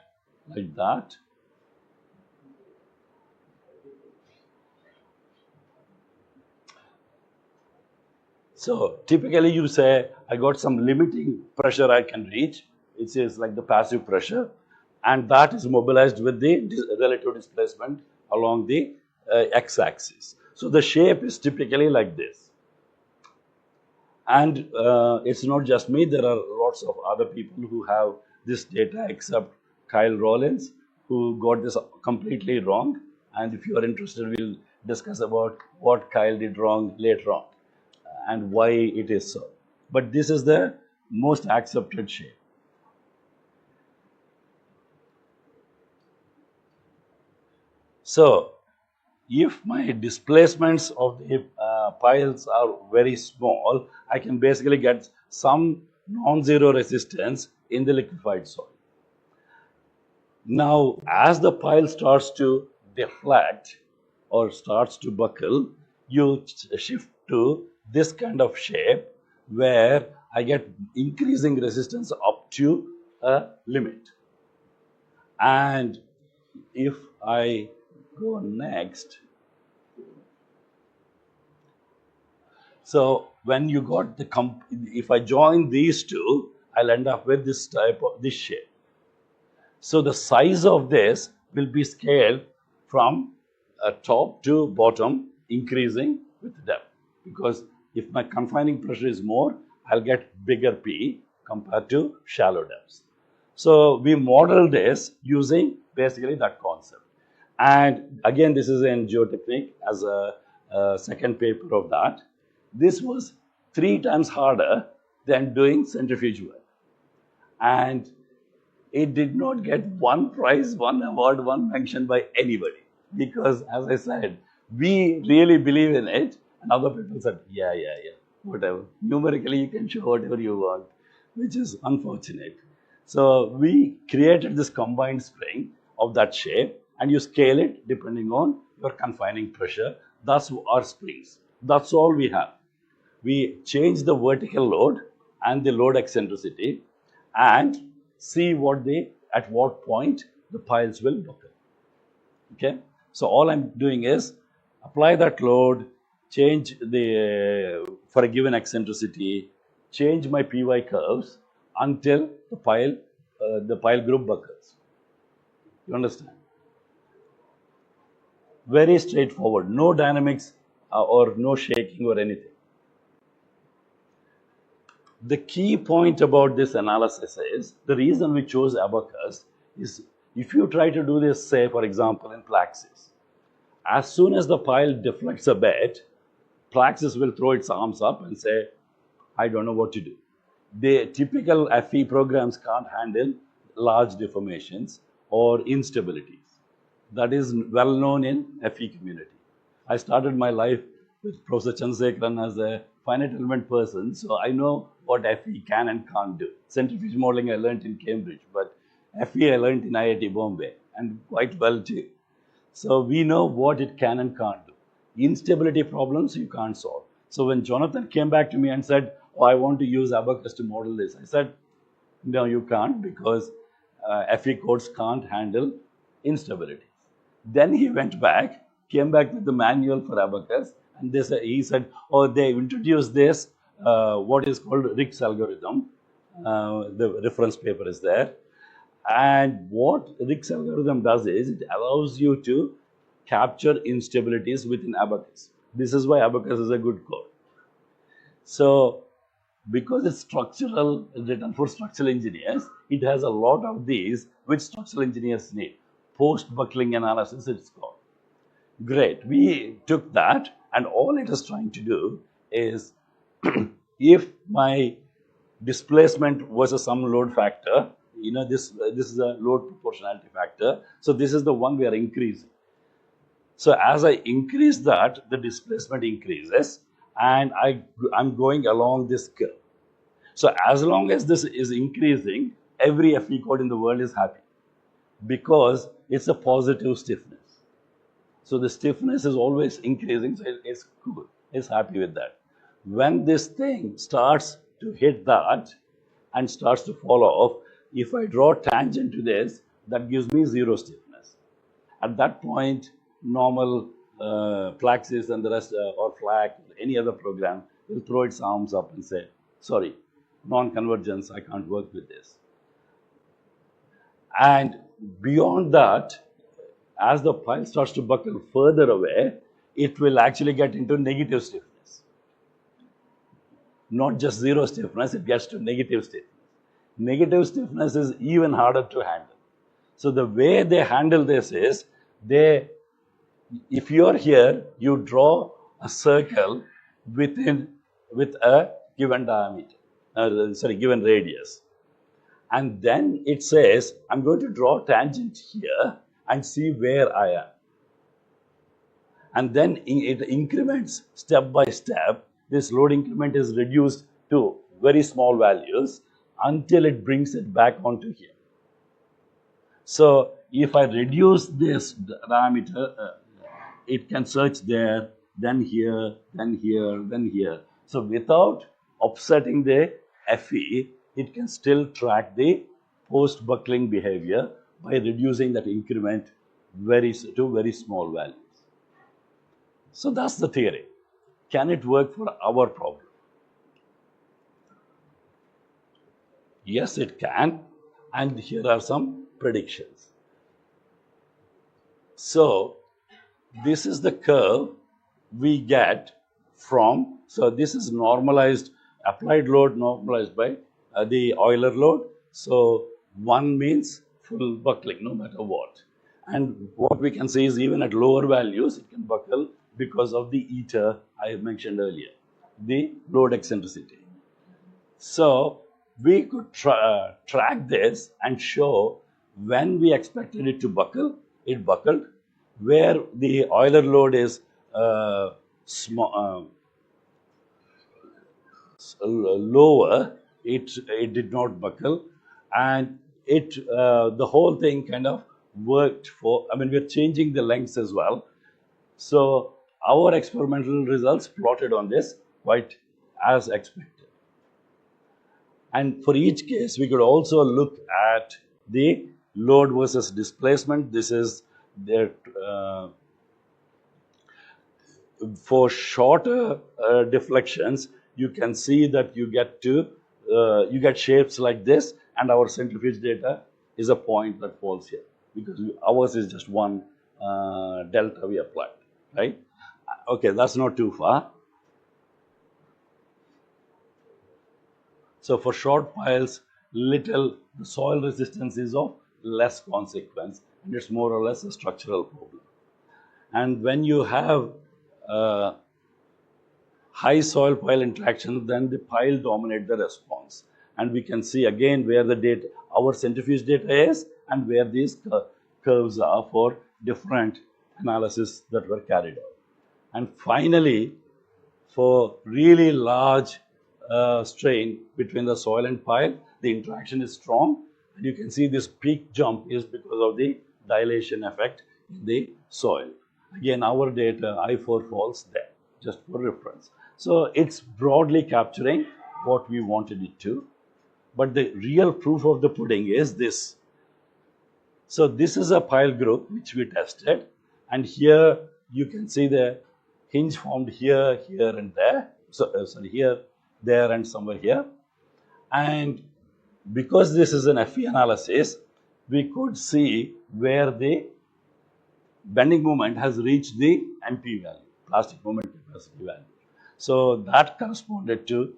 like that. So typically you say, I got some limiting pressure I can reach. It is like the passive pressure. And that is mobilized with the relative displacement along the x-axis. So the shape is typically like this. And it's not just me, there are lots of other people who have this data except Kyle Rollins, who got this completely wrong. And if you are interested, we'll discuss about what Kyle did wrong later on and why it is so. But this is the most accepted shape. So, if my displacements of the piles are very small, I can basically get some non-zero resistance in the liquefied soil. Now, as the pile starts to deflect or starts to buckle, you shift to this kind of shape where I get increasing resistance up to a limit. And if I go next, so when you got the, if I join these two, I'll end up with this type of, this shape. So the size of this will be scaled from top to bottom, increasing with depth. Because if my confining pressure is more, I'll get bigger P compared to shallow depths. So we model this using basically that concept. And again, this is in geotechnique as a second paper of that. This was 3 times harder than doing centrifuge work. And it did not get one prize, one award, one mention by anybody. Because, as I said, we really believe in it, and other people said, yeah, whatever. Numerically, you can show whatever you want, which is unfortunate. So, we created this combined spring of that shape, and you scale it depending on your confining pressure. That's our springs. That's all we have. We change the vertical load and the load eccentricity, and see at what point the piles will buckle. Okay, so all I'm doing is apply that load, change for a given eccentricity, change my PY curves until the pile group buckles. You understand? Very straightforward, no dynamics or no shaking or anything. The key point about this analysis is the reason we chose abacus is if you try to do this, say, for example, in Plaxis, as soon as the pile deflects a bit, Plaxis will throw its arms up and say, I don't know what to do. The typical FE programs can't handle large deformations or instabilities. That is well known in FE community. I started my life with Professor Chandrasekharan as a finite element person, so I know what FE can and can't do. Centrifuge modeling I learned in Cambridge, but FE I learned in IIT Bombay, and quite well too. So we know what it can and can't do. Instability problems you can't solve. So when Jonathan came back to me and said, oh, I want to use abacus to model this, I said, no, you can't, because FE codes can't handle instability. Then he went back, came back with the manual for abacus, and he said, oh, they introduced this, what is called Rick's algorithm. The reference paper is there. And what Rick's algorithm does is it allows you to capture instabilities within abacus. This is why abacus is a good code. So, because it's structural, written for structural engineers, it has a lot of these which structural engineers need. Post-buckling analysis, it's called. Great. We took that, and all it is trying to do is if my displacement versus some load factor this is a load proportionality factor. So this is the one we are increasing. So as I increase that, the displacement increases, and I'm going along this curve. So as long as this is increasing, every FE code in the world is happy because it's a positive stiffness. So the stiffness is always increasing, so it's cool. It's happy with that. When this thing starts to hit that and starts to fall off, if I draw tangent to this, that gives me zero stiffness. At that point, normal Plaxis and the rest, or FLAC, any other program, will throw its arms up and say, sorry, non-convergence, I can't work with this. And beyond that, as the pile starts to buckle further away, it will actually get into negative stiffness. Not just zero stiffness, it gets to negative stiffness. Negative stiffness is even harder to handle. So the way they handle this is, if you're here, you draw a circle with a given diameter, given radius. And then it says, I'm going to draw a tangent here and see where I am. And then it increments step by step. This load increment is reduced to very small values until it brings it back onto here. So if I reduce this diameter, it can search there, then here, then here, then here. So without upsetting the FE, it can still track the post-buckling behavior by reducing that increment to very small values. So that's the theory. Can it work for our problem? Yes, it can. And here are some predictions. So this is the curve we get from, so this is normalized, applied load normalized by the Euler load. So 1 means full buckling no matter what. And what we can say is even at lower values, it can buckle because of the eta I mentioned earlier, the load eccentricity. So we could track this and show when we expected it to buckle, it buckled. Where the Euler load is lower, it did not buckle, and the whole thing kind of worked for. I mean, we're changing the lengths as well. So our experimental results plotted on this quite as expected. And for each case, we could also look at the load versus displacement. This is their for shorter deflections, you can see that you get shapes like this, and our centrifuge data is a point that falls here because ours is just one delta we applied, right? Okay, that's not too far. So for short piles, the soil resistance is of less consequence, and it's more or less a structural problem. And when you have high soil pile interaction, then the pile dominate the response. And we can see again where our centrifuge data is and where these curves are for different analysis that were carried out. And finally, for really large strain between the soil and pile, the interaction is strong. And you can see this peak jump is because of the dilation effect in the soil. Again, our data, I4 falls there, just for reference. So it's broadly capturing what we wanted it to. But the real proof of the pudding is this. So this is a pile group which we tested. And here you can see the hinge formed here, here, and there. So, here, there, and somewhere here. And because this is an FE analysis, we could see where the bending moment has reached the MP value, plastic moment capacity value. So that corresponded to,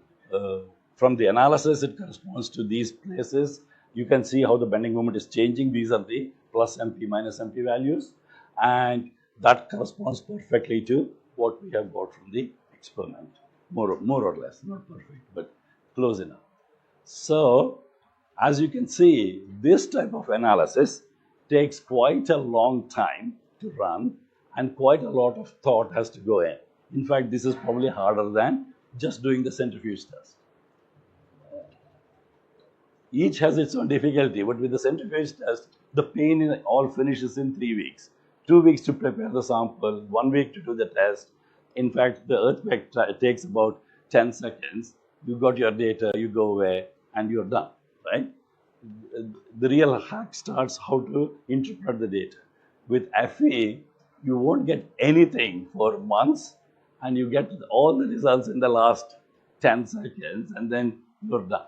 from the analysis, it corresponds to these places. You can see how the bending moment is changing. These are the plus MP, minus MP values. And that corresponds perfectly to what we have got from the experiment. More or less, not perfect, but close enough. So As you can see, this type of analysis takes quite a long time to run and quite a lot of thought has to go in. In fact, this is probably harder than just doing the centrifuge test. Each has its own difficulty, but with the centrifuge test, the pain in all finishes in 3 weeks. 2 weeks to prepare the sample, 1 week to do the test. In fact, the earthquake takes about 10 seconds. You got your data, you go away, and you're done, right? The real hack starts how to interpret the data. With FE, you won't get anything for months, and you get all the results in the last 10 seconds, and then you're done.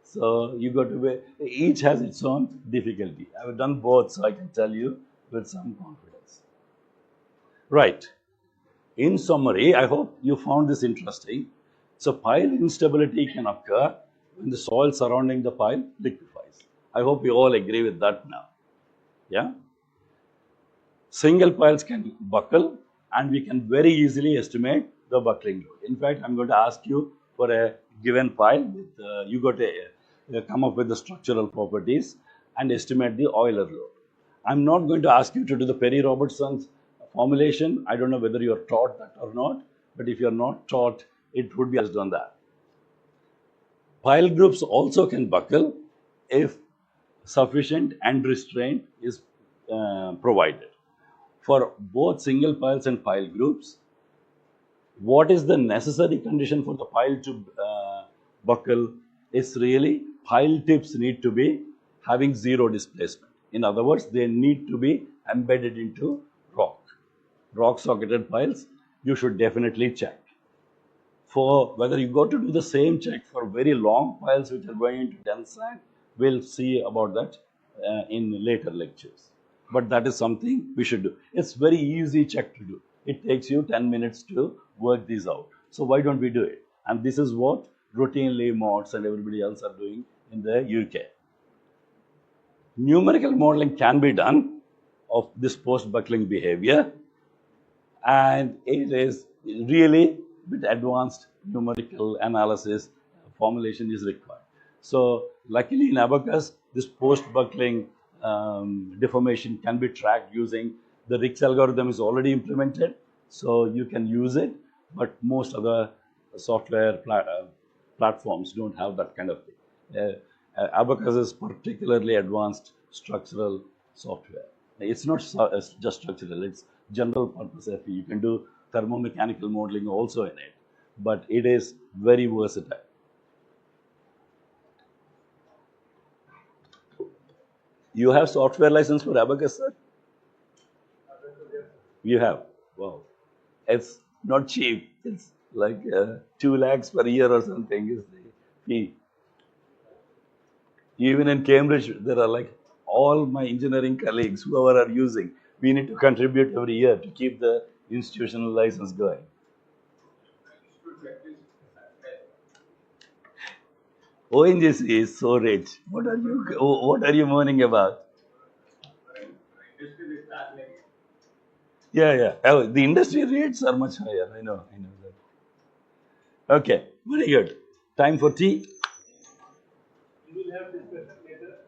So you got to be, each has its own difficulty. I've done both, so I can tell you with some confidence. Right. In summary, I hope you found this interesting. So pile instability can occur when the soil surrounding the pile liquefies. I hope you all agree with that now. Yeah? Single piles can buckle, and we can very easily estimate the buckling load. In fact, I'm going to ask you for a given pile. You got to come up with the structural properties and estimate the Euler load. I'm not going to ask you to do the Perry-Robertson's formulation. I don't know whether you're taught that or not, but if you're not taught, it would be based on that. Pile groups also can buckle if sufficient end restraint is provided. For both single piles and pile groups, what is the necessary condition for the pile to buckle is really pile tips need to be having zero displacement. In other words, they need to be embedded into rock. Rock socketed piles, you should definitely check. For whether you go to do the same check for very long piles which are going into dense sand, we'll see about that in later lectures. But that is something we should do. It's very easy check to do. It takes you 10 minutes to work these out. So why don't we do it? And this is what routinely mods and everybody else are doing in the UK. Numerical modeling can be done of this post-buckling behavior, and it is really with advanced numerical analysis formulation is required. So luckily in Abacus, this post-buckling deformation can be tracked using the RIX algorithm is already implemented, so you can use it, but most other software platforms don't have that kind of thing. Abacus is particularly advanced structural software. It's not just structural, it's general purpose FE. You can do thermomechanical modeling also in it, but it is very versatile. You have software license for Abacus, sir? You have? Wow. It's not cheap. It's like 2 lakhs per year or something is the fee. Even in Cambridge, there are like all my engineering colleagues, whoever are using, we need to contribute every year to keep the institutional license going. ONGC is so rich. What are you mourning about? Yeah, yeah. Oh, the industry rates are much higher. I know that. Okay, very good. Time for tea. We will have discussion later.